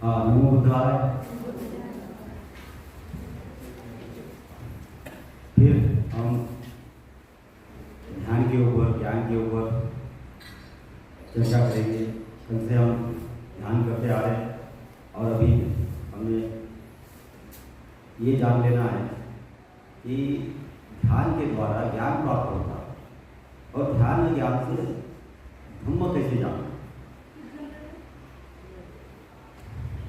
हाँ, नमो बुद्धाय। फिर हम ध्यान के ऊपर, ज्ञान के ऊपर चर्चा करेंगे। कल से हम ध्यान करते आ रहे हैं और अभी हमें ये जान लेना है कि ध्यान के द्वारा ज्ञान प्राप्त होता है और ध्यान में ज्ञान से धम्म कैसे जाना।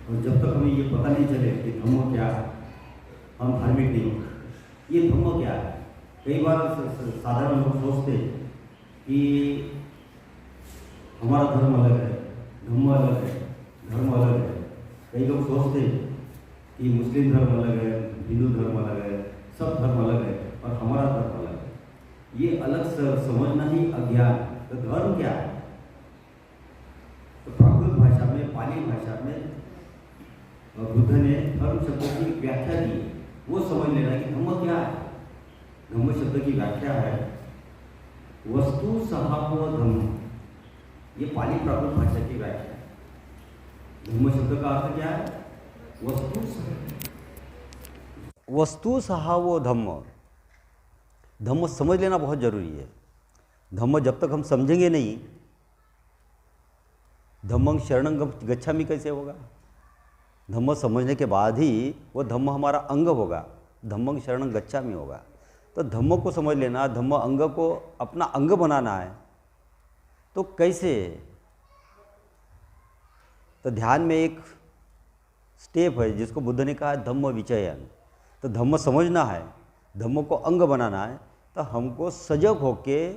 और जब तक हमें ये पता नहीं चले कि धम्म क्या है, हम धार्मिक नहीं होते। ये धम्म क्या है? कई बार साधारण लोग सोचते हैं कि हमारा धर्म अलग है, धम्म अलग है, धर्म अलग है। कई लोग सोचते हैं कि मुस्लिम धर्म अलग है, हिंदू धर्म अलग है, सब धर्म अलग है और हमारा धर्म अलग है। ये अलग समझना ही अज्ञान। तो धर्म क्या है? तो प्राकृत भाषा में, पाली भाषा में बुद्ध ने धर्म शब्द की व्याख्या दी। वो समझ लेना कि धम्म क्या है। धम्म शब्द की व्याख्या है वस्तु स्वभाव धम्म। ये पाली प्राकृत भाषा की व्याख्या है। धम्म शब्द का अर्थ क्या है? वस्तु स्वभाव धम्म। धम्म समझ लेना बहुत जरूरी है। धम्म जब तक हम समझेंगे नहीं, धम्मं शरणं गच्छामि कैसे होगा? धम्म समझने के बाद ही वो धम्म हमारा अंग होगा, धम्मं शरणं गच्छामि होगा। तो धम्म को समझ लेना, धम्म अंग को अपना अंग बनाना है। तो कैसे? तो ध्यान में एक स्टेप है जिसको बुद्ध ने कहा है धम्म विचयन। तो धम्म समझना है, धम्म को अंग बनाना है, तो हमको सजग होके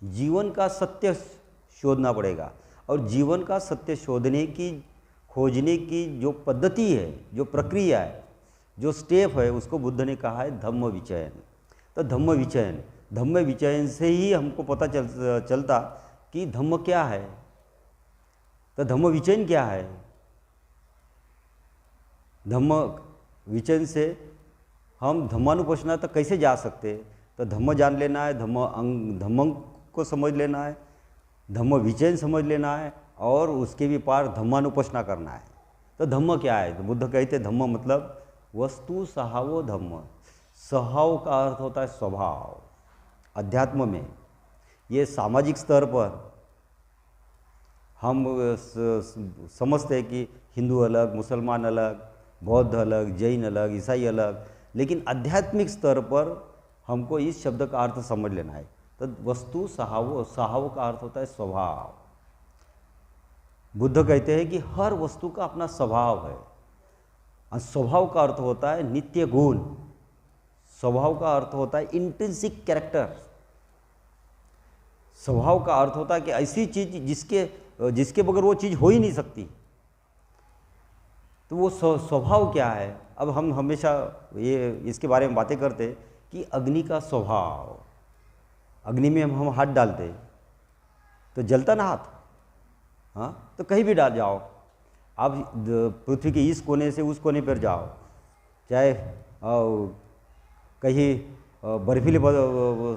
जीवन का सत्य शोधना पड़ेगा। और जीवन का सत्य शोधने की, खोजने की जो पद्धति है, जो प्रक्रिया है, जो स्टेप है, उसको बुद्ध ने कहा है धम्म विचयन। तो धम्म विचयन, धम्म विचयन से ही हमको पता चलता कि धम्म क्या है। तो धम्म विचयन क्या है? धम्म विचयन से हम धम्मानुपश्ना तक कैसे जा सकते? तो धम्म जान लेना है, धम्म को समझ लेना है, धम्म विचयन समझ लेना है और उसके भी पार धम्मानुपश्ना करना है। तो धम्म क्या है? तो बुद्ध कहते हैं धम्म मतलब वस्तु स्वभाव धम्म। स्वभाव का अर्थ होता है स्वभाव। अध्यात्म में ये सामाजिक स्तर पर हम समझते हैं कि हिंदू अलग, मुसलमान अलग, बौद्ध अलग, जैन अलग, ईसाई अलग, लेकिन आध्यात्मिक स्तर पर हमको इस शब्द का अर्थ समझ लेना है। तो वस्तु स्वभाव, स्वभाव का अर्थ होता है स्वभाव। बुद्ध कहते हैं कि हर वस्तु का अपना स्वभाव है और स्वभाव का अर्थ होता है नित्य गुण। स्वभाव का अर्थ होता है इंट्रिंसिक कैरेक्टर। स्वभाव का अर्थ होता है कि ऐसी चीज जिसके बगैर वो चीज़ हो ही नहीं सकती। तो वो स्वभाव क्या है? अब हम हमेशा ये इसके बारे में बातें करते हैं कि अग्नि का स्वभाव। अग्नि में हम हाथ डालते तो जलता ना हाथ? हाँ, तो कहीं भी डाल जाओ आप, पृथ्वी के इस कोने से उस कोने पर जाओ, चाहे कहीं बर्फीले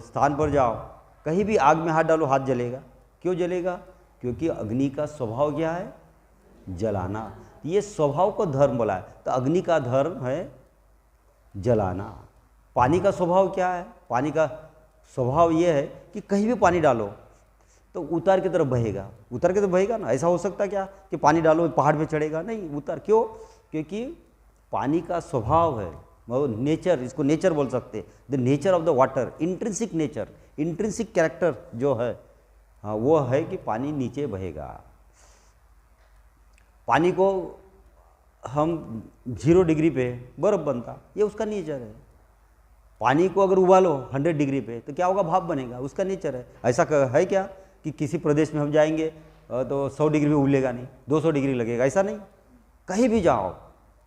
स्थान पर जाओ, कहीं भी आग में हाथ डालो, हाथ जलेगा। क्यों जलेगा? क्योंकि अग्नि का स्वभाव क्या है? जलाना। ये स्वभाव को धर्म बोला है। तो अग्नि का धर्म है जलाना। पानी का स्वभाव क्या है? पानी का स्वभाव ये है कि कहीं भी पानी डालो तो उतार की तरफ बहेगा। उतार की तरफ बहेगा ना। ऐसा हो सकता क्या कि पानी डालो पहाड़ पे चढ़ेगा? नहीं, उतार। क्यों? क्योंकि पानी का स्वभाव है, वो नेचर, इसको नेचर बोल सकते हैं। The nature of the water, intrinsic nature, intrinsic character जो है, हाँ, वो है कि पानी नीचे बहेगा। पानी को हम 0 डिग्री पे बर्फ बनता, ये उसका नेचर है। पानी को अगर उबालो 100 डिग्री पे तो क्या होगा? भाप बनेगा, उसका नेचर है। ऐसा है क्या कि किसी प्रदेश में हम जाएंगे तो 100 डिग्री में उबलेगा नहीं, 200 डिग्री लगेगा? ऐसा नहीं। कहीं भी जाओ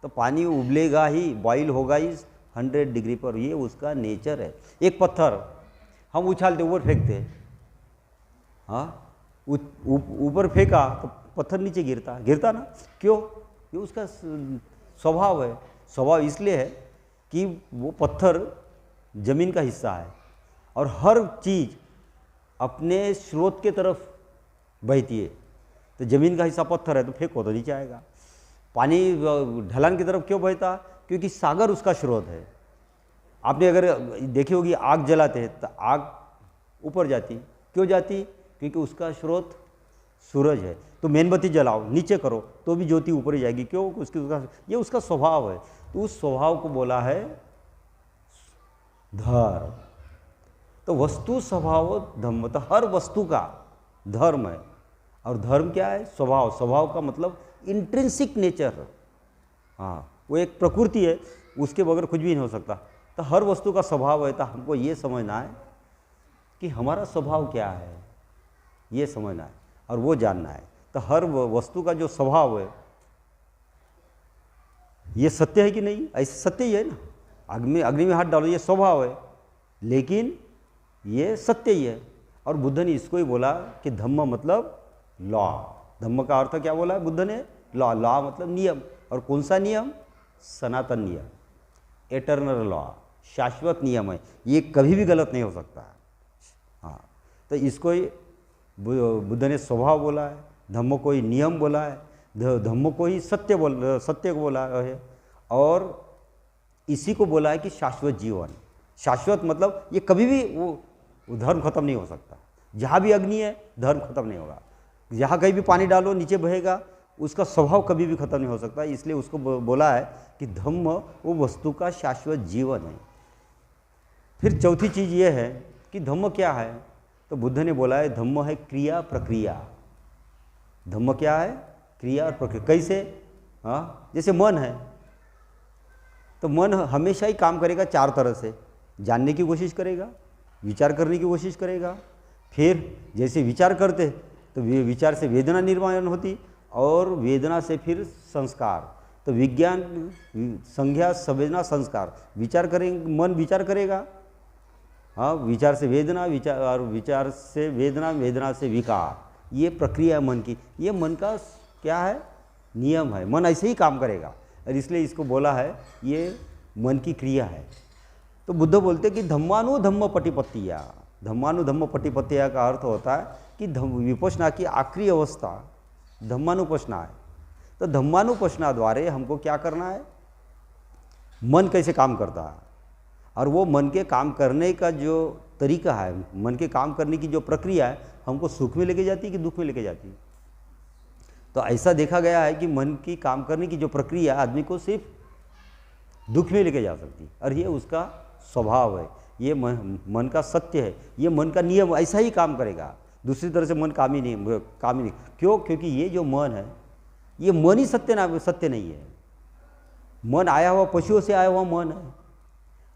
तो पानी उबलेगा ही, बॉईल होगा ही 100 डिग्री पर। ये उसका नेचर है। एक पत्थर हम उछालते, ऊपर फेंकते, हाँ, ऊपर फेंका तो पत्थर नीचे गिरता ना? क्यों? ये उसका स्वभाव है। स्वभाव इसलिए है कि वो पत्थर जमीन का हिस्सा है और हर चीज़ अपने स्रोत के तरफ बहती है। तो जमीन का हिस्सा पत्थर है तो फेंको तो नीचे आएगा। पानी ढलान की तरफ क्यों बहता? क्योंकि सागर उसका स्रोत है। आपने अगर देखी होगी आग जलाते हैं तो आग ऊपर जाती, क्यों जाती? क्योंकि उसका स्रोत सूरज है। तो मेणबत्ती जलाओ, नीचे करो तो भी ज्योति ऊपर ही जाएगी, क्यों? ये उसका स्वभाव है। तो उस स्वभाव को बोला है धर्म। तो वस्तु स्वभाव धम्म, तो हर वस्तु का धर्म है। और धर्म क्या है? स्वभाव। स्वभाव का मतलब इंट्रिंसिक नेचर। हाँ, वो एक प्रकृति है, उसके बगैर कुछ भी नहीं हो सकता। तो हर वस्तु का स्वभाव है। तो हमको ये समझना है कि हमारा स्वभाव क्या है, ये समझना है और वो जानना है। तो हर वस्तु का जो स्वभाव है ये सत्य है कि नहीं? ऐसे सत्य ही है ना। अग्नि में हाथ डालो, ये स्वभाव है, लेकिन ये सत्य ही है। और बुद्ध ने इसको ही बोला कि धम्म मतलब लॉ। धम्म का अर्थ क्या बोला है बुद्ध ने? लॉ। लॉ मतलब नियम। और कौन सा नियम? सनातन नियम, एटर्नल लॉ, शाश्वत नियम है। ये कभी भी गलत नहीं हो सकता। हाँ, तो इसको ही बुद्ध ने स्वभाव बोला है, धम्म को ही नियम बोला है, धम्म को ही सत्य को बोला है। और इसी को बोला है कि शाश्वत जीवन। शाश्वत मतलब ये कभी भी वो धर्म खत्म नहीं हो सकता। जहाँ भी अग्नि है धर्म खत्म नहीं होगा। जहाँ कहीं भी पानी डालो नीचे बहेगा, उसका स्वभाव कभी भी खत्म नहीं हो सकता। इसलिए उसको बोला है कि धम्म वो वस्तु का शाश्वत जीवन है। फिर चौथी चीज़ ये है कि धम्म क्या है? तो बुद्ध ने बोला है धम्म है क्रिया प्रक्रिया। धम्म क्या है? क्रिया और प्रक्रिया। कैसे? हाँ, जैसे मन है तो मन हमेशा ही काम करेगा चार तरह से। जानने की कोशिश करेगा, विचार करने की कोशिश करेगा, फिर जैसे विचार करते तो विचार से वेदना निर्माण होती, और वेदना से फिर संस्कार। तो विज्ञान, संज्ञा, संवेदना, संस्कार। विचार करेंगे, मन विचार करेगा, हाँ, विचार से वेदना, विचार और विचार से वेदना, वेदना से विकार। ये प्रक्रिया है मन की। ये मन का क्या है? नियम है। मन ऐसे ही काम करेगा और इसलिए इसको बोला है ये मन की क्रिया है। तो बुद्ध बोलते कि धम्मानुधम्म पटिपत्तिया। धम्मानुधम्म पटिपत्तिया का अर्थ होता है कि विपश्यना की आखिरी अवस्था धम्मानुपश्यना है। तो धम्मानुपश्यना द्वारा हमको क्या करना है? मन कैसे काम करता है, और वो मन के काम करने का जो तरीका है, मन के काम करने की जो प्रक्रिया है, हमको सुख में लेके जाती है कि दुख में लेके जाती है? तो ऐसा देखा गया है कि मन की काम करने की जो प्रक्रिया आदमी को सिर्फ दुख में लेके जा सकती है, और ये उसका स्वभाव है। ये मन का सत्य है, ये मन का नियम ऐसा ही काम करेगा। दूसरी तरह से मन काम ही नहीं। क्यों? क्योंकि ये जो मन है ये मन ही सत्य नहीं है। मन आया हुआ पशुओं से आया हुआ मन है,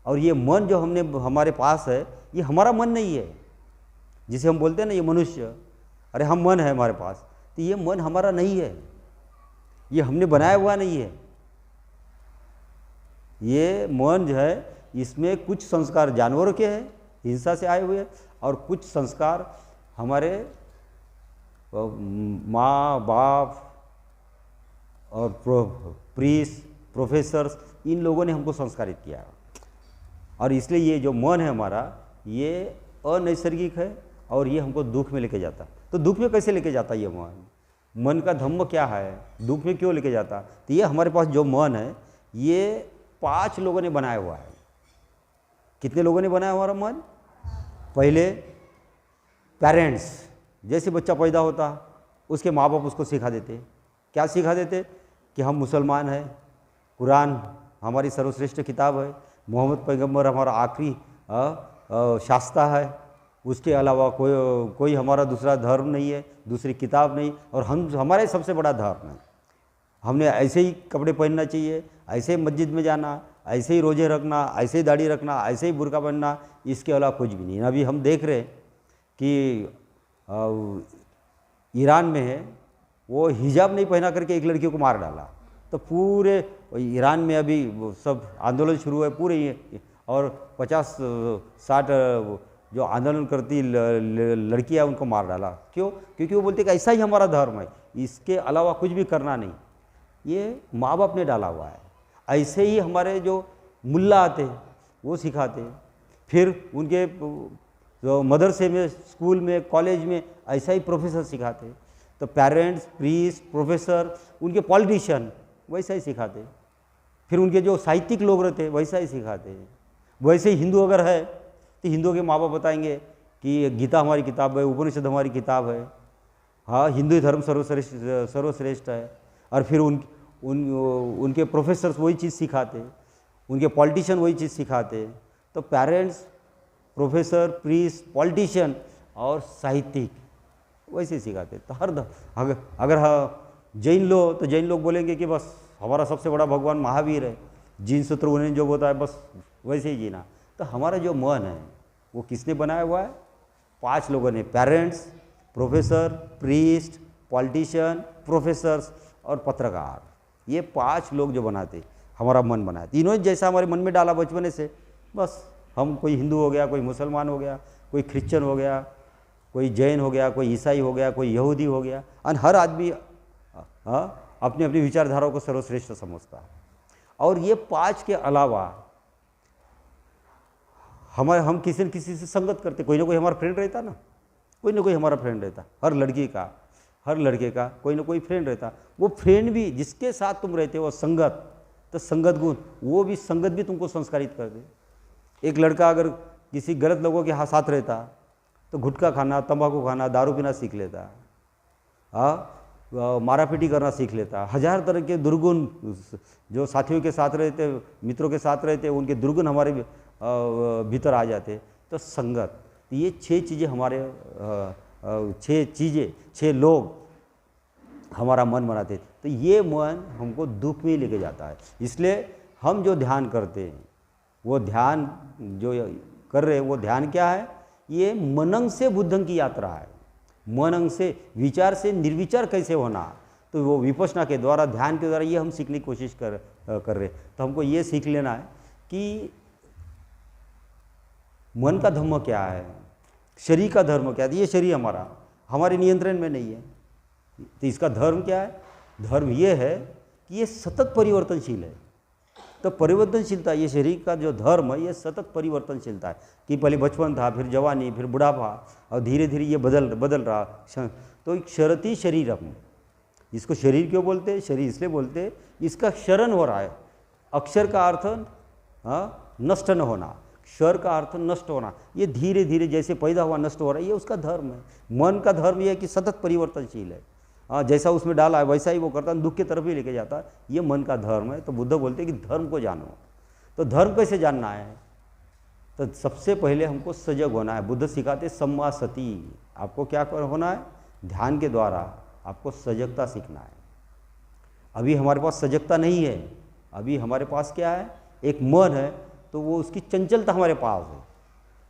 और ये मन जो हमारे पास है ये हमारा मन नहीं है। जिसे हम बोलते हैं ना ये मनुष्य, अरे हम मन है हमारे पास, तो ये मन हमारा नहीं है, ये हमने बनाया हुआ नहीं है। ये मन जो है इसमें कुछ संस्कार जानवरों के हैं, हिंसा से आए हुए, और कुछ संस्कार हमारे माँ बाप और प्रोफेसर्स, इन लोगों ने हमको संस्कारित किया। और इसलिए ये जो मन है हमारा ये अनैसर्गिक है, और ये हमको दुख में लेके जाता। तो दुख में कैसे लेके जाता ये मन? मन का धम्म क्या है? दुख में क्यों लेके जाता? तो ये हमारे पास जो मन है ये 5 लोगों ने बनाया हुआ है। कितने लोगों ने बनाया हमारा मन? पहले पेरेंट्स, जैसे बच्चा पैदा होता उसके माँ बाप उसको सिखा देते। क्या सिखा देते? कि हम मुसलमान हैं, कुरान हमारी सर्वश्रेष्ठ किताब है, मोहम्मद पैगंबर हमारा आखिरी शास्ता है, उसके अलावा कोई हमारा दूसरा धर्म नहीं है, दूसरी किताब नहीं, और हमारा सबसे बड़ा धर्म है। हमने ऐसे ही कपड़े पहनना चाहिए, ऐसे ही मस्जिद में जाना, ऐसे ही रोजे रखना, ऐसे ही दाढ़ी रखना, ऐसे ही बुर्का पहनना, इसके अलावा कुछ भी नहीं। अभी हम देख रहे हैं कि ईरान में है, वो हिजाब नहीं पहना करके एक लड़की को मार डाला। तो पूरे ईरान में अभी सब आंदोलन शुरू है पूरे, और 50-60 जो आंदोलन करती लड़कियां उनको मार डाला। क्यों? क्योंकि वो बोलते कि ऐसा ही हमारा धर्म है, इसके अलावा कुछ भी करना नहीं। ये माँ बाप ने डाला हुआ है। ऐसे ही हमारे जो मुल्ला आते हैं वो सिखाते हैं, फिर उनके जो मदरसे में, स्कूल में, कॉलेज में ऐसा ही प्रोफेसर सिखाते हैं। तो पेरेंट्स, प्रीस्ट, प्रोफेसर, उनके पॉलिटिशियन, वैसा ही सिखाते। फिर उनके जो साहित्यिक लोग रहते वैसा ही सिखाते। वैसे ही हिंदू अगर है तो हिंदुओं के माँ बाप बताएंगे कि गीता हमारी किताब है, उपनिषद हमारी किताब है, हाँ हिंदू धर्म सर्वश्रेष्ठ है। और फिर उनके प्रोफेसर्स वही चीज़ सिखाते, उनके पॉलिटिशियन वही चीज़ सिखाते। तो पेरेंट्स, प्रोफेसर, प्रीस्ट, पॉलिटिशियन और साहित्यिक वैसे ही सिखाते। तो अगर जैन लो तो जैन लोग बोलेंगे कि बस हमारा सबसे बड़ा भगवान महावीर है, जीन सूत्र उन्हें जो होता है बस वैसे ही जीना। तो हमारा जो मन है वो किसने बनाया हुआ है? 5 लोगों ने, parents, professor, priest, politician, professors और पत्रकार। ये 5 लोग जो बनाते हमारा मन बनाया। तीनों जैसा हमारे मन में डाला बचपने से, बस हम कोई हिंदू हो गया, कोई मुसलमान हो गया, कोई क्रिश्चियन हो गया, कोई जैन हो गया, कोई ईसाई हो गया, कोई यहूदी हो गया। और हर आदमी अपनी अपनी विचारधाराओं को सर्वश्रेष्ठ समझता है। और ये 5 के अलावा हम किसी न किसी से संगत करते, कोई ना कोई हमारा फ्रेंड रहता ना, कोई ना कोई हमारा फ्रेंड रहता। हर लड़की का, हर लड़के का कोई ना कोई फ्रेंड रहता। वो फ्रेंड भी जिसके साथ तुम रहते हो संगत, तो संगत गुण, वो भी संगत भी तुमको संस्कारित कर दे। एक लड़का अगर किसी गलत लोगों के साथ रहता तो गुटखा खाना, तंबाकू खाना, दारू पीना सीख लेता, मारापीटी करना सीख लेता। 1000 तरह के दुर्गुण जो साथियों के साथ रहते, मित्रों के साथ रहते, उनके दुर्गुण हमारे भीतर आ जाते। तो संगत, ये 6 चीज़ें हमारे 6 लोग हमारा मन बनाते। तो ये मन हमको दुख में लेके जाता है। इसलिए हम जो ध्यान करते हैं, वो ध्यान जो कर रहे हैं, वो ध्यान क्या है? ये मनंग से बुद्धंग की यात्रा है। मनंग से, विचार से निर्विचार कैसे होना, तो वो विपश्यना के द्वारा, ध्यान के द्वारा ये हम सीखने की कोशिश कर रहे। तो हमको ये सीख लेना है कि मन का धर्म क्या है, शरीर का धर्म क्या है। ये शरीर हमारे नियंत्रण में नहीं है, तो इसका धर्म क्या है? धर्म ये है कि ये सतत परिवर्तनशील है। तो परिवर्तनशीलता, ये शरीर का जो धर्म है, ये सतत परिवर्तनशीलता है कि पहले बचपन था, फिर जवानी, फिर बुढ़ापा, और धीरे धीरे ये बदल रहा। तो एक क्षरति शरीरम, इसको शरीर क्यों बोलते हैं? शरीर इसलिए बोलते हैं, इसका क्षरण हो रहा है। अक्षर का अर्थ नष्ट न होना, क्षर का अर्थ नष्ट होना। ये धीरे धीरे जैसे पैदा हुआ नष्ट हो रहा है, ये उसका धर्म है। मन का धर्म ये है कि सतत परिवर्तनशील है। जैसा उसमें डाला है वैसा ही वो करता है, दुख की तरफ ही लेके जाता है। ये मन का धर्म है। तो बुद्ध बोलते हैं कि धर्म को जानो। तो धर्म कैसे जानना है? तो सबसे पहले हमको सजग होना है। बुद्ध सिखाते सम्मा सती। आपको क्या होना है? ध्यान के द्वारा आपको सजगता सीखना है। अभी हमारे पास सजगता नहीं है। अभी हमारे पास क्या है? एक मन है, तो वो उसकी चंचलता हमारे पास है।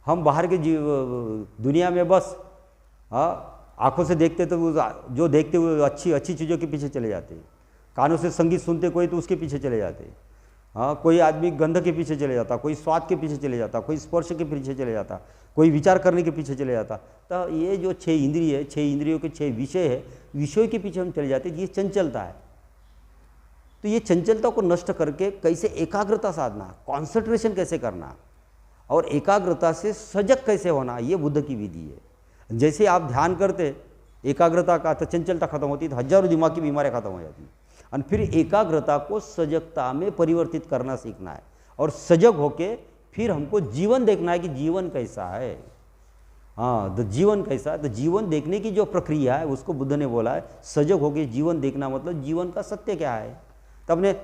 हम बाहर के दुनिया में बस आँखों से देखते तो जो देखते हुए अच्छी चीज़ों के पीछे चले जाते। कानों से संगीत सुनते कोई तो उसके पीछे चले जाते। कोई आदमी गंध के पीछे चले जाता, कोई स्वाद के पीछे चले जाता, कोई स्पर्श के पीछे चले जाता, कोई विचार करने के पीछे चले जाता। तो ये जो 6 इंद्रिय है, 6 इंद्रियों के 6 विषय है, विषयों के पीछे हम चले जाते। ये चंचलता है। तो ये चंचलता को नष्ट करके कैसे एकाग्रता साधना, कॉन्सेंट्रेशन कैसे करना, और एकाग्रता से सजग कैसे होना, ये बुद्ध की विधि है। जैसे आप ध्यान करते, एकाग्रता का, तो चंचलता खत्म होती, तो हजारों दिमाग की बीमारियां खत्म हो जाती। और फिर एकाग्रता को सजगता में परिवर्तित करना सीखना है। और सजग होके फिर हमको जीवन देखना है कि जीवन कैसा है। तो जीवन कैसा है? तो जीवन देखने की जो प्रक्रिया है उसको बुद्ध ने बोला है सजग होके जीवन देखना। मतलब जीवन का सत्य क्या है। तब ने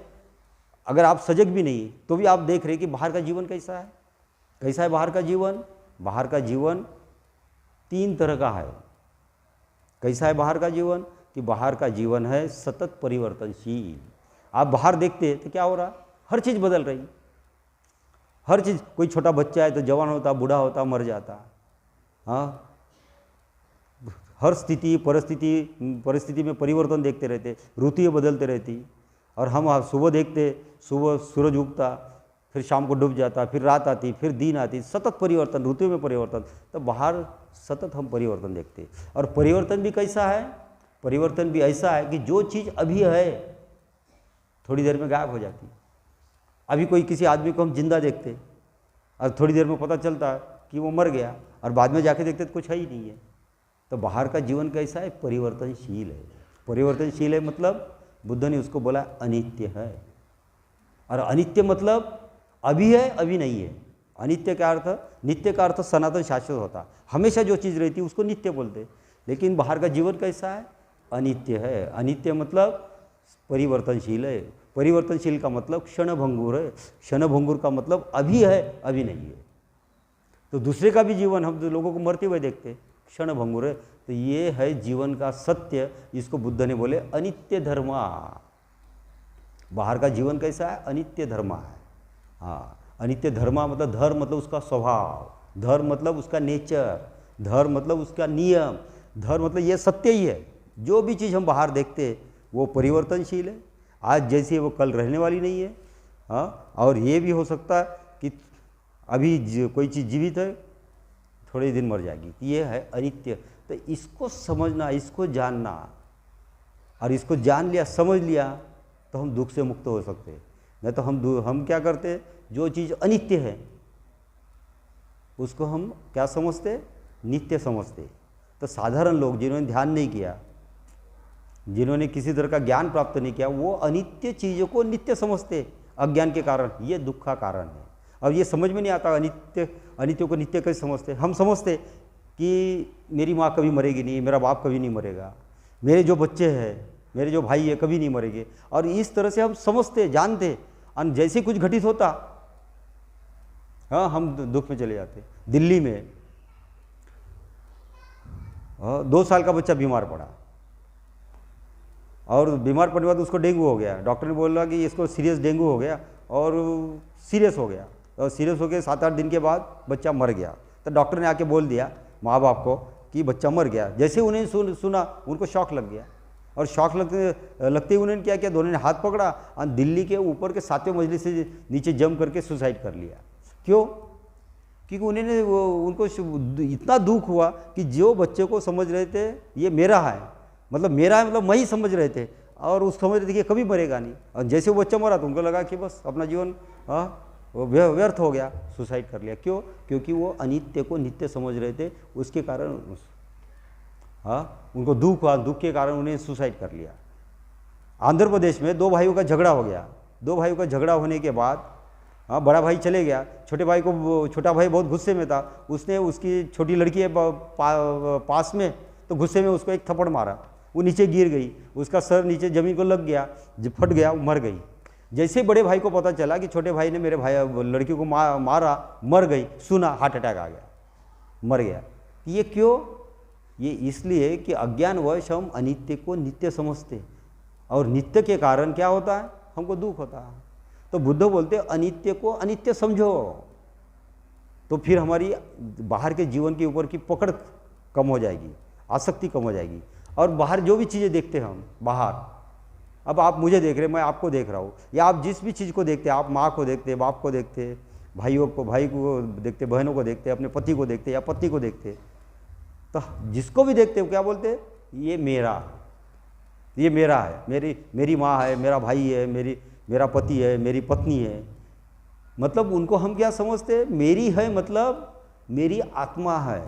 अगर आप सजग भी नहीं तो भी आप देख रहे कि बाहर का जीवन कैसा है। कैसा है बाहर का जीवन? बाहर का जीवन 3 तरह का है। कैसा है बाहर का जीवन? कि बाहर का जीवन है सतत परिवर्तनशील। आप बाहर देखते तो क्या हो रहा? हर चीज़ बदल रही, हर चीज़। कोई छोटा बच्चा है तो जवान होता, बूढ़ा होता, मर जाता। हर परिस्थिति में परिवर्तन देखते रहते, ऋतुएं बदलते रहती। और हम सुबह देखते, सुबह सूरज उगता, फिर शाम को डूब जाता, फिर रात आती, फिर दिन आती, सतत परिवर्तन, ऋतु में परिवर्तन। तो बाहर सतत हम परिवर्तन देखते। और परिवर्तन भी कैसा है? परिवर्तन भी ऐसा है कि जो चीज़ अभी है थोड़ी देर में गायब हो जाती। अभी कोई किसी आदमी को हम जिंदा देखते और थोड़ी देर में पता चलता है कि वो मर गया, और बाद में जाके देखते तो कुछ है ही नहीं है। तो बाहर का जीवन कैसा है? परिवर्तनशील है। परिवर्तनशील है मतलब बुद्ध ने उसको बोला अनित्य है। और अनित्य मतलब अभी है अभी नहीं है। अनित्य का अर्थ, नित्य का अर्थ सनातन शाश्वत होता, हमेशा जो चीज़ रहती है उसको नित्य बोलते। लेकिन बाहर का जीवन कैसा है? अनित्य है। अनित्य मतलब परिवर्तनशील है। परिवर्तनशील का मतलब क्षणभंगुर है। क्षणभंगुर का मतलब अभी है अभी नहीं है। तो दूसरे का भी जीवन हम लोगों को मरते हुए देखते, क्षणभंगुर है। तो ये है जीवन का सत्य। इसको बुद्ध ने बोले अनित्य धर्मा। बाहर का जीवन कैसा है? अनित्य धर्मा है। हाँ, अनित्य धर्मा मतलब धर्म मतलब उसका स्वभाव, धर्म मतलब उसका नेचर, धर्म मतलब उसका नियम, धर्म मतलब ये सत्य ही है। जो भी चीज़ हम बाहर देखते वो परिवर्तनशील है। आज जैसी है वो कल रहने वाली नहीं है। हाँ, और ये भी हो सकता है कि अभी कोई चीज़ जीवित है, थोड़े दिन मर जाएगी। ये है अनित्य। तो इसको समझना, इसको जानना, और इसको जान लिया, समझ लिया, तो हम दुख से मुक्त हो सकते हैं। नहीं तो हम क्या करते, जो चीज़ अनित्य है उसको हम क्या समझते? नित्य समझते। तो साधारण लोग जिन्होंने ध्यान नहीं किया, जिन्होंने किसी तरह का ज्ञान प्राप्त नहीं किया, वो अनित्य चीज़ों को नित्य समझते अज्ञान के कारण। ये दुख का कारण है। और ये समझ में नहीं आता अनित्य को नित्य कैसे समझते। हम समझते कि मेरी माँ कभी मरेगी नहीं, मेरा बाप कभी नहीं मरेगा, मेरे जो बच्चे हैं, मेरे जो भाई है कभी नहीं मरेंगे। और इस तरह से हम समझते, जानते, और जैसे कुछ घटित होता, हाँ, हम दुख में चले जाते। दिल्ली में 2 साल का बच्चा बीमार पड़ा, और बीमार पड़ने के बाद उसको डेंगू हो गया। डॉक्टर ने बोला कि इसको सीरियस डेंगू हो गया, और सीरियस हो गया। और सीरियस हो गया 7-8 दिन के बाद बच्चा मर गया। तो डॉक्टर ने आके बोल दिया माँ बाप को कि बच्चा मर गया। जैसे उन्हें सुना, उनको शौक लग गया। और शौक लगते ही उन्होंने क्या किया, दोनों ने हाथ पकड़ा और दिल्ली के ऊपर के 7वें मंजिल से नीचे जंप करके सुसाइड कर लिया। क्यों? क्योंकि उन्होंने उनको इतना दुख हुआ कि जो बच्चे को समझ रहे थे ये मेरा है, मतलब मेरा है, मतलब मैं ही समझ रहे थे, और उस समझ रहे थे कि कभी मरेगा नहीं। और जैसे वो बच्चा मरा तो उनको लगा कि बस अपना जीवन वो व्यर्थ हो गया, सुसाइड कर लिया। क्यों? क्योंकि वो अनित्य को नित्य समझ रहे थे, उसके कारण उनको दुख हुआ, दुख के कारण उन्हें सुसाइड कर लिया। आंध्र प्रदेश में 2 भाइयों का झगड़ा हो गया। 2 भाइयों का झगड़ा होने के बाद बड़ा भाई चले गया, छोटा भाई बहुत गुस्से में था। उसने उसकी छोटी लड़की है पास में, तो गुस्से में उसको एक थप्पड़ मारा, वो नीचे गिर गई, उसका सर नीचे ज़मीन को लग गया, फट गया, मर गई। जैसे बड़े भाई को पता चला कि छोटे भाई ने मेरे लड़की को मारा, मर गई, सुना, हार्ट अटैक आ गया, मर गया। ये क्यों? ये इसलिए कि अज्ञानवश हम अनित्य को नित्य समझते, और नित्य के कारण क्या होता है? हमको दुख होता है। तो बुद्ध बोलते अनित्य को अनित्य समझो, तो फिर हमारी बाहर के जीवन के ऊपर की पकड़ कम हो जाएगी, आसक्ति कम हो जाएगी। और बाहर जो भी चीज़ें देखते हैं हम बाहर, अब आप मुझे देख रहे हैं, मैं आपको देख रहा हूँ, या आप जिस भी चीज़ को देखते हैं, आप माँ को देखते, बाप को देखते, भाई को देखते, बहनों को देखते, अपने पति को देखते या पत्नी को देखते, तो जिसको भी देखते हो क्या बोलते? ये मेरा है, मेरी माँ है, मेरा भाई है, मेरा पति है, मेरी पत्नी है। मतलब उनको हम क्या समझते? मेरी है मतलब मेरी आत्मा है।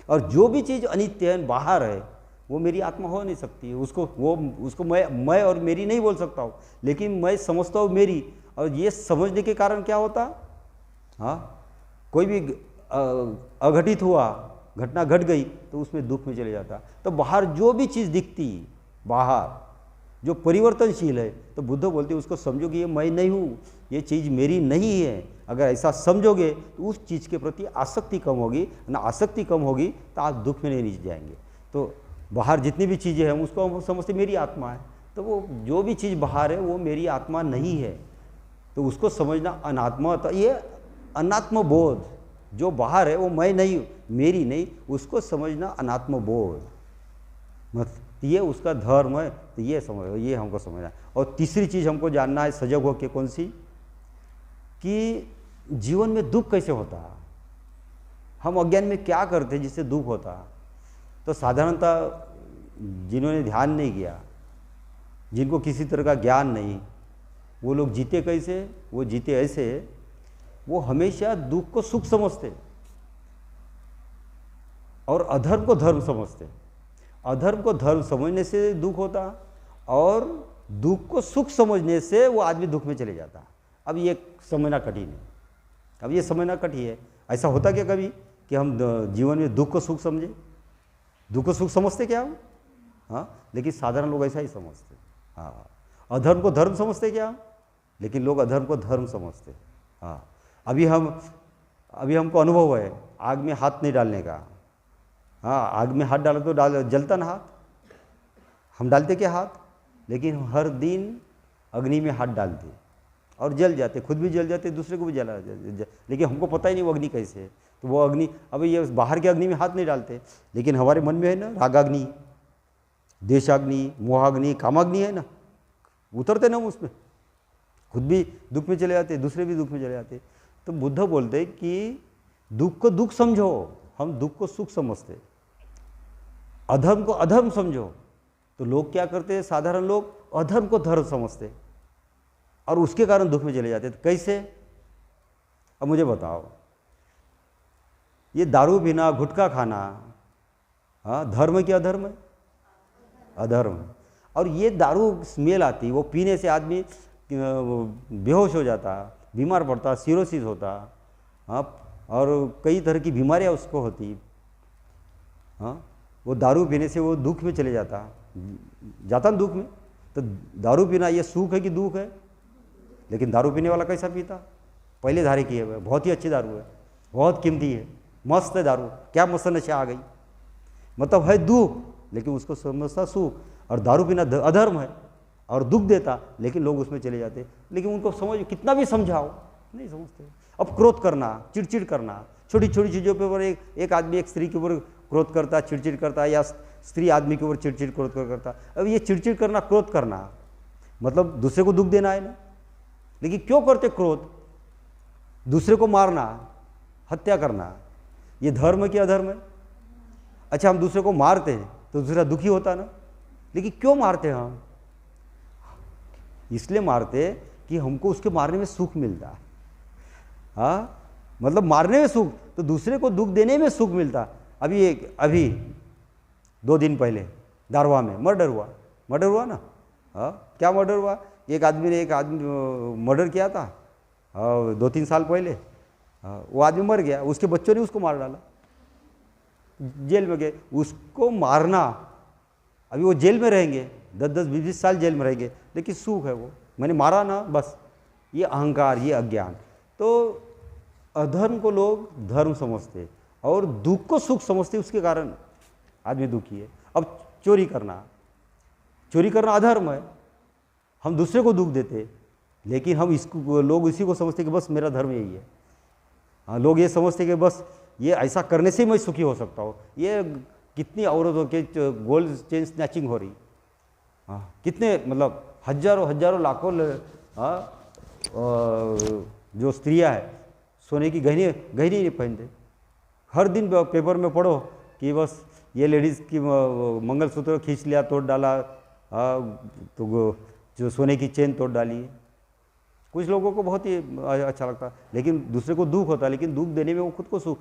और जो भी चीज़ अनित्य है, बाहर है, वो मेरी आत्मा हो नहीं सकती है। उसको मैं और मेरी नहीं बोल सकता हूँ, लेकिन मैं समझता हूँ मेरी। और ये समझने के कारण क्या होता? कोई भी अघटित हुआ, घटना घट गई, तो उसमें दुख में चले जाता। तो बाहर जो भी चीज़ दिखती, बाहर जो परिवर्तनशील है, तो बुद्ध बोलते उसको समझो कि ये मैं नहीं हूँ, ये चीज़ मेरी नहीं है। अगर ऐसा समझोगे तो उस चीज़ के प्रति आसक्ति कम होगी, ना आसक्ति कम होगी तो आप दुख में नहीं जाएंगे। तो बाहर जितनी भी चीज़ें हैं उसको हम समझते मेरी आत्मा है, तो वो जो भी चीज़ बाहर है वो मेरी आत्मा नहीं है। तो उसको समझना अनात्मा। तो ये अनात्म बोध, जो बाहर है वो मैं नहीं, मेरी नहीं, उसको समझना अनात्म बोध, मत ये उसका धर्म है। तो ये हमको समझना। और तीसरी चीज़ हमको जानना है सजग होकर, कौन सी? कि जीवन में दुख कैसे होता है, हम अज्ञान में क्या करते हैं जिससे दुख होता है। तो साधारणतः जिन्होंने ध्यान नहीं किया, जिनको किसी तरह का ज्ञान नहीं, वो लोग जीते कैसे? वो जीते ऐसे, वो हमेशा दुख को सुख समझते और अधर्म को धर्म समझते। अधर्म को धर्म समझने से दुख होता, और दुख को सुख समझने से वो आदमी दुख में चले जाता। अब ये समझना कठिन है, अब ये समझना कठिन है। ऐसा होता क्या कभी कि हम जीवन में दुख को सुख समझे? दुख को सुख समझते क्या हम? हाँ, लेकिन साधारण लोग ऐसा ही समझते। हाँ, अधर्म को धर्म समझते क्या हम? लेकिन लोग अधर्म को धर्म समझते। हाँ, अभी हमको अनुभव है आग में हाथ नहीं डालने का। हाँ, आग में हाथ डालो तो जलता ना हाथ, हम डालते क्या हाथ? लेकिन हर दिन अग्नि में हाथ डालते और जल जाते, खुद भी जल जाते, दूसरे को भी जला लेकिन हमको पता ही नहीं वो अग्नि कैसे है। तो वो अग्नि, अब ये बाहर के अग्नि में हाथ नहीं डालते, लेकिन हमारे मन में है ना रागाग्नि, देशाग्नि, मोहाग्नि, कामाग्नि है ना, उतरते ना हम उसमें, खुद भी दुख में चले जाते, दूसरे भी दुख में चले जाते। तो बुद्ध बोलते कि दुख को दुख समझो, हम दुख को सुख समझते, अधर्म को अधर्म समझो। तो लोग क्या करते हैं, साधारण लोग अधर्म को धर्म समझते और उसके कारण दुख में चले जाते। तो कैसे? अब मुझे बताओ, ये दारू पीना, गुटखा खाना, हाँ, धर्म है क्या अधर्म है? अधर्म। और ये दारू स्मेल आती, वो पीने से आदमी बेहोश हो जाता, बीमार पड़ता, सिरोसिस होता, हाँ, और कई तरह की बीमारियां उसको होती। हाँ, वो दारू पीने से वो दुख में चले जाता ना दुख में। तो दारू पीना ये सुख है कि दुख है? लेकिन दारू पीने वाला कैसा पीता? पहले धारे किए हुए, बहुत ही अच्छी दारू है, बहुत कीमती है, मस्त है दारू, क्या मस्त नशा आ गई, मतलब है दुख लेकिन उसको समझता सुख। और दारू पीना अधर्म है और दुख देता, लेकिन लोग उसमें चले जाते। लेकिन उनको समझ, कितना भी समझाओ नहीं समझते। अब क्रोध करना, चिड़चिड़ करना, छोटी छोटी चीज़ों पे ऊपर एक आदमी एक स्त्री के ऊपर क्रोध करता, चिड़चिड़ करता है, या स्त्री आदमी के ऊपर चिड़चिड़ क्रोध करता। अब ये चिड़चिड़ करना, क्रोध करना मतलब दूसरे को दुख देना है ना। लेकिन क्यों करते क्रोध? दूसरे को मारना, हत्या करना, ये धर्म है कि अधर्म है? अच्छा, हम दूसरे को मारते हैं तो दूसरा दुखी होता ना, लेकिन क्यों मारते हैं हम? इसलिए मारते कि हमको उसके मारने में सुख मिलता। हाँ, मतलब मारने में सुख, तो दूसरे को दुख देने में सुख मिलता। अभी 2 दिन पहले दारवा में मर्डर हुआ ना। हाँ, क्या मर्डर हुआ? एक आदमी ने मर्डर किया था 2-3 साल पहले। वो आदमी मर गया, उसके बच्चों ने उसको मार डाला, जेल में गए। उसको मारना, अभी वो जेल में रहेंगे, 10-10, 20-20 साल जेल में रहेंगे, लेकिन सुख है वो, मैंने मारा ना, बस। ये अहंकार, ये अज्ञान। तो अधर्म को लोग धर्म समझते और दुख को सुख समझते, उसके कारण आदमी दुखी है। अब चोरी करना अधर्म है, हम दूसरे को दुख देते, लेकिन हम लोग इसी को समझते कि बस मेरा धर्म यही है। हाँ, लोग ये समझते कि बस ये ऐसा करने से मैं सुखी हो सकता हूँ। ये कितनी औरतों के गोल्ड चेन स्नैचिंग हो रही, हाँ, कितने मतलब हजारों लाखों जो स्त्रियां हैं सोने की गहनी नहीं पहनते। हर दिन पेपर में पढ़ो कि बस ये लेडीज़ की मंगलसूत्र खींच लिया, तोड़ डाला, तो जो सोने की चेन तोड़ डाली है। कुछ लोगों को बहुत ही अच्छा लगता, लेकिन दूसरे को दुख होता, लेकिन दुख देने में वो खुद को सुख।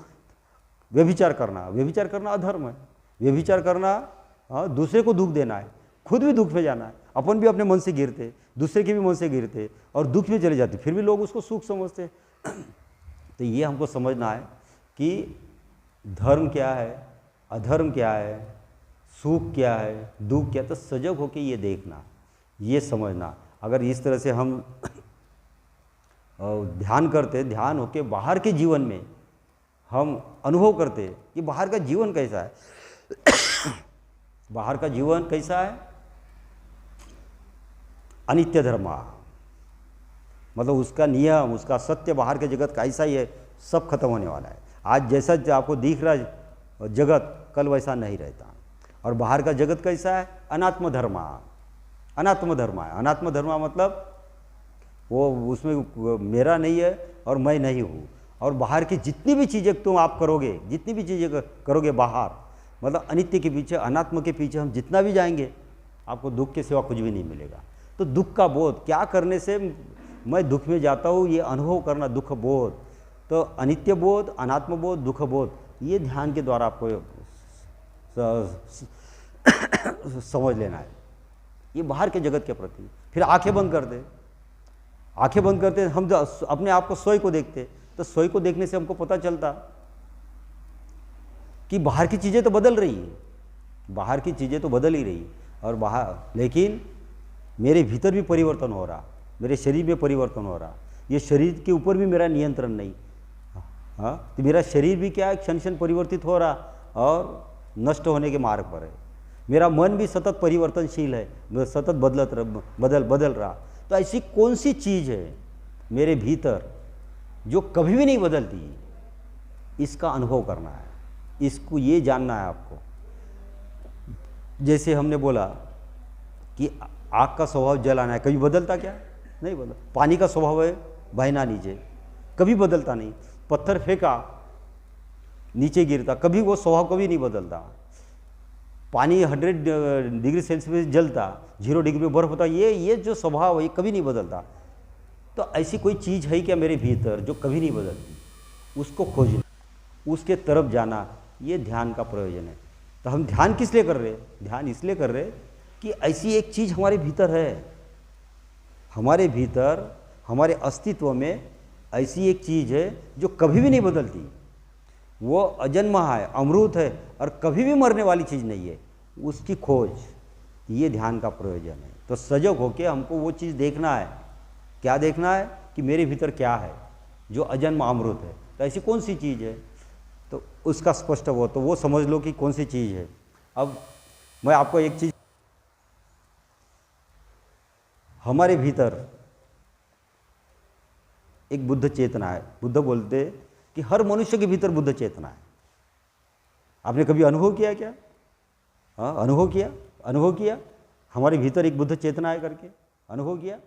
व्यभिचार करना अधर्म है। व्यभिचार करना, हाँ, दूसरे को दुख देना है, खुद भी दुख में जाना है। अपन भी अपने मन से गिरते, दूसरे के भी मन से गिरते और दुख में चले जाते, फिर भी लोग उसको सुख समझते। तो ये हमको समझना है कि धर्म क्या है, अधर्म क्या है, सुख क्या है, दुख क्या है। तो सजग होकर ये देखना, ये समझना। अगर इस तरह से हम ध्यान करते, ध्यान होके बाहर के जीवन में हम अनुभव करते कि बाहर का जीवन कैसा है। बाहर का जीवन कैसा है? अनित्य धर्मा, मतलब उसका नियम, उसका सत्य बाहर के जगत का ऐसा ही है, सब खत्म होने वाला है। आज जैसा आपको दिख रहा है जगत, कल वैसा नहीं रहता। और बाहर का जगत कैसा है? अनात्म धर्मा है। अनात्म धर्मा मतलब वो, उसमें मेरा नहीं है और मैं नहीं हूँ। और बाहर की जितनी भी चीज़ें तुम आप करोगे, जितनी भी चीज़ें करोगे बाहर, मतलब अनित्य के पीछे, अनात्म के पीछे हम जितना भी जाएंगे, आपको दुख के सिवा कुछ भी नहीं मिलेगा। तो दुख का बोध, क्या करने से मैं दुख में जाता हूँ, ये अनुभव करना, दुख बोध। तो अनित्य बोध, अनात्म बोध, दुख बोध, ये ध्यान के द्वारा आपको समझ लेना है। ये बाहर के जगत के प्रति। फिर आंखें बंद कर दे, आंखें बंद करते हम अपने आप को स्वयं को देखते, तो स्वयं को देखने से हमको पता चलता कि बाहर की चीज़ें तो बदल रही है, बाहर की चीज़ें तो बदल ही रही और बाहर, लेकिन मेरे भीतर भी परिवर्तन हो रहा, मेरे शरीर में परिवर्तन हो रहा, ये शरीर के ऊपर भी मेरा नियंत्रण नहीं। हाँ, तो मेरा शरीर भी क्या है, क्षण क्षण परिवर्तित हो रहा और नष्ट होने के मार्ग पर है। मेरा मन भी सतत परिवर्तनशील है, सतत बदल रहा। तो ऐसी कौन सी चीज़ है मेरे भीतर जो कभी भी नहीं बदलती, इसका अनुभव करना है, इसको ये जानना है आपको। जैसे हमने बोला कि आग का स्वभाव जलाना है, कभी बदलता क्या? नहीं बदल। पानी का स्वभाव है बहना नीचे, कभी बदलता नहीं। पत्थर फेंका नीचे गिरता, कभी वो स्वभाव कभी नहीं बदलता। पानी 100 डिग्री सेल्सियस जलता, 0 डिग्री में बर्फ होता, ये जो स्वभाव है ये कभी नहीं बदलता। तो ऐसी कोई चीज़ है क्या मेरे भीतर जो कभी नहीं बदलती? उसको खोजना, उसके तरफ जाना, ये ध्यान का प्रयोजन है। तो हम ध्यान किस लिए कर रहे हैं? ध्यान इसलिए कर रहे हैं कि ऐसी एक चीज़ हमारे भीतर है, हमारे भीतर, हमारे अस्तित्व में ऐसी एक चीज़ है जो कभी भी नहीं बदलती। वो अजन्मा है, अमृत है और कभी भी मरने वाली चीज़ नहीं है। उसकी खोज, ये ध्यान का प्रयोजन है। तो सजग होकर हमको वो चीज़ देखना है। क्या देखना है? कि मेरे भीतर क्या है जो अजन्मा अमृत है। तो ऐसी कौन सी चीज़ है, तो उसका स्पष्ट हो तो वो समझ लो कि कौन सी चीज़ है। अब मैं आपको एक चीज़, हमारे भीतर एक बुद्ध चेतना है। बुद्ध बोलते कि हर मनुष्य के भीतर बुद्ध चेतना है। आपने कभी अनुभव किया क्या? हाँ, अनुभव किया हमारे भीतर एक बुद्ध चेतना है करके अनुभव किया?